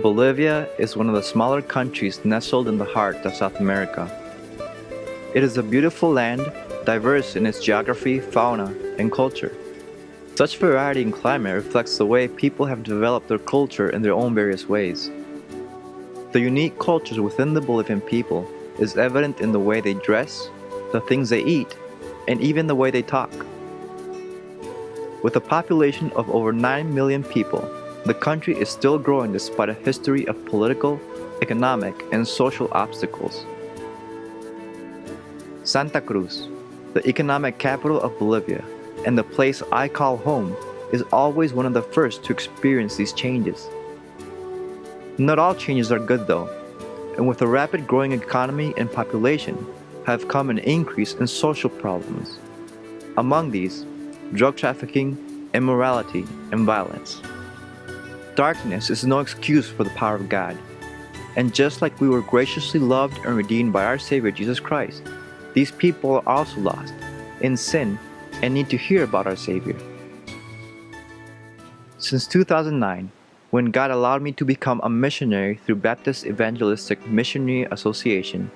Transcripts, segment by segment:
Bolivia is one of the smaller countries nestled in the heart of South America. It is a beautiful land, diverse in its geography, fauna, and culture. Such variety in climate reflects the way people have developed their culture in their own various ways. The unique cultures within the Bolivian people is evident in the way they dress, the things they eat, and even the way they talk. With a population of over 9 million people, the country is still growing despite a history of political, economic, and social obstacles. Santa Cruz, the economic capital of Bolivia, and the place I call home, is always one of the first to experience these changes. Not all changes are good though, and with a rapid growing economy and population have come an increase in social problems. Among these, drug trafficking, immorality, and violence. Darkness is no excuse for the power of God, and just like we were graciously loved and redeemed by our Savior Jesus Christ, these people are also lost, in sin, and need to hear about our Savior. Since 2009, when God allowed me to become a missionary through Baptist Evangelistic Missionary Association,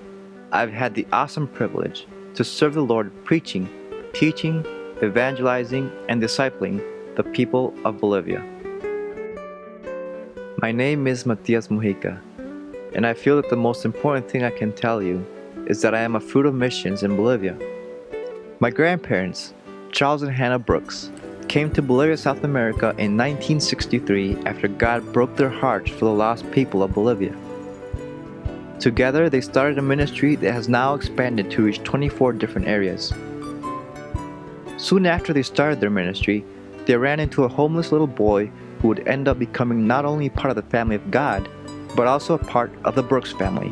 I've had the awesome privilege to serve the Lord preaching, teaching, evangelizing, and discipling the people of Bolivia. My name is Matias Jr, and I feel that the most important thing I can tell you is that I am a fruit of missions in Bolivia. My grandparents, Charles and Hannah Brooks, came to Bolivia, South America in 1963 after God broke their hearts for the lost people of Bolivia. Together, they started a ministry that has now expanded to reach 24 different areas. Soon after they started their ministry, they ran into a homeless little boy who would end up becoming not only part of the family of God, but also a part of the Brooks family.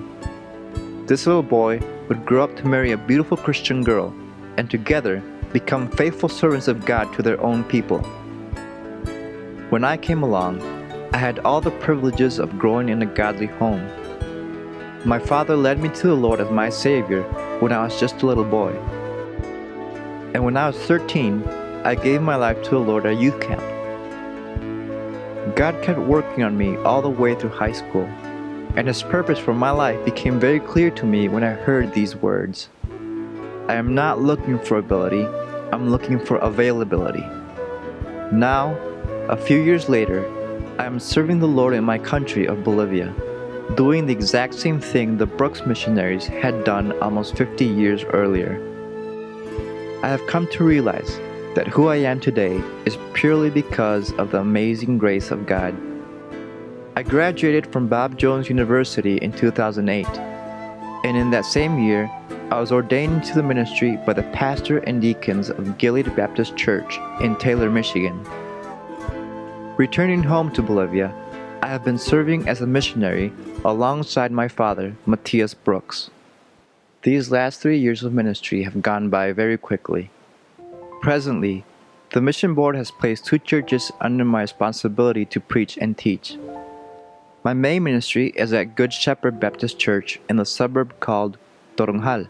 This little boy would grow up to marry a beautiful Christian girl, and together become faithful servants of God to their own people. When I came along, I had all the privileges of growing in a godly home. My father led me to the Lord as my Savior when I was just a little boy. And when I was 13, I gave my life to the Lord at youth camp. God kept working on me all the way through high school, and His purpose for my life became very clear to me when I heard these words. I am not looking for ability, I'm looking for availability. Now, a few years later, I am serving the Lord in my country of Bolivia, doing the exact same thing the Brooks missionaries had done almost 50 years earlier. I have come to realize that who I am today is purely because of the amazing grace of God. I graduated from Bob Jones University in 2008, and in that same year, I was ordained into the ministry by the pastor and deacons of Gilead Baptist Church in Taylor, Michigan. Returning home to Bolivia, I have been serving as a missionary alongside my father, Matias Brooks. These last 3 years of ministry have gone by very quickly. Presently, the mission board has placed 2 churches under my responsibility to preach and teach. My main ministry is at Good Shepherd Baptist Church in the suburb called Toronjal.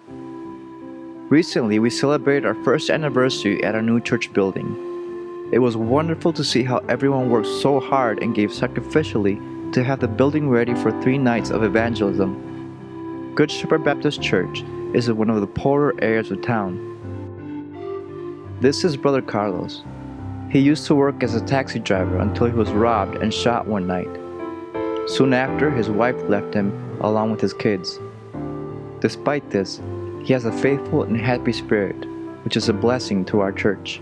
Recently, we celebrated our first anniversary at our new church building. It was wonderful to see how everyone worked so hard and gave sacrificially to have the building ready for 3 nights of evangelism. Good Shepherd Baptist Church is in one of the poorer areas of town. This is Brother Carlos. He used to work as a taxi driver until he was robbed and shot one night. Soon after, his wife left him along with his kids. Despite this, he has a faithful and happy spirit, which is a blessing to our church.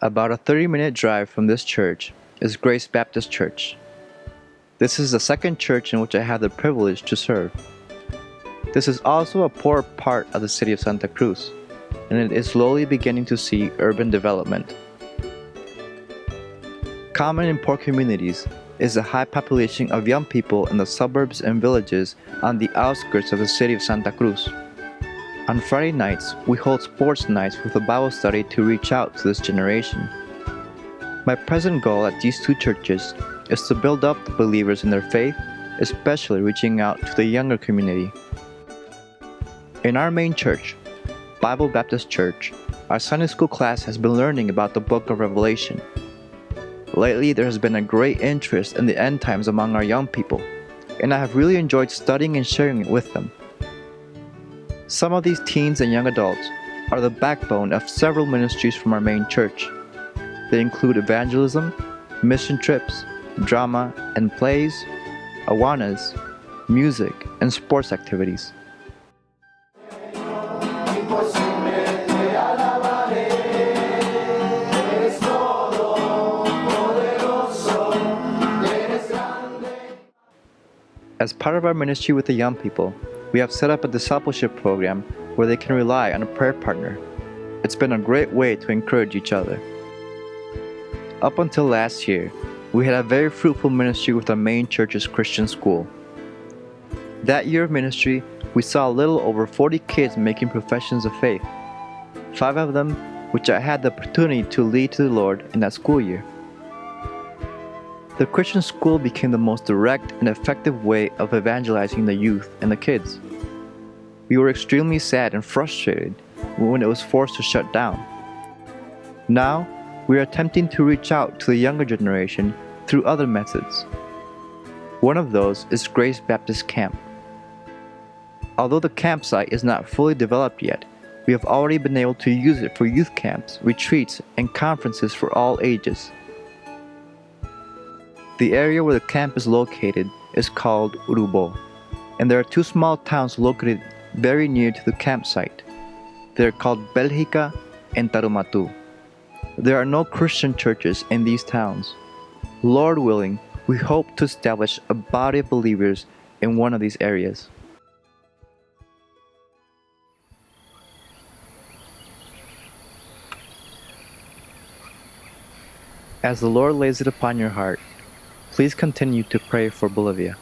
About a 30-minute drive from this church is Grace Baptist Church. This is the second church in which I have the privilege to serve. This is also a poor part of the city of Santa Cruz, and it is slowly beginning to see urban development. Common in poor communities is the high population of young people in the suburbs and villages on the outskirts of the city of Santa Cruz. On Friday nights, we hold sports nights with a Bible study to reach out to this generation. My present goal at these 2 churches is to build up the believers in their faith, especially reaching out to the younger community. In our main church, Bible Baptist Church, our Sunday school class has been learning about the book of Revelation. Lately, there has been a great interest in the end times among our young people, and I have really enjoyed studying and sharing it with them. Some of these teens and young adults are the backbone of several ministries from our main church. They include evangelism, mission trips, drama and plays, awanas, music, and sports activities. As part of our ministry with the young people, we have set up a discipleship program where they can rely on a prayer partner. It's been a great way to encourage each other. Up until last year, we had a very fruitful ministry with our main church's Christian school. That year of ministry, we saw a little over 40 kids making professions of faith, 5 of them which I had the opportunity to lead to the Lord in that school year. The Christian school became the most direct and effective way of evangelizing the youth and the kids. We were extremely sad and frustrated when it was forced to shut down. Now, we are attempting to reach out to the younger generation through other methods. One of those is Grace Baptist Camp. Although the campsite is not fully developed yet, we have already been able to use it for youth camps, retreats, and conferences for all ages. The area where the camp is located is called Urubo, and there are 2 small towns located very near to the campsite. They are called Belgica and Tarumatu. There are no Christian churches in these towns. Lord willing, we hope to establish a body of believers in one of these areas. As the Lord lays it upon your heart, please continue to pray for Bolivia.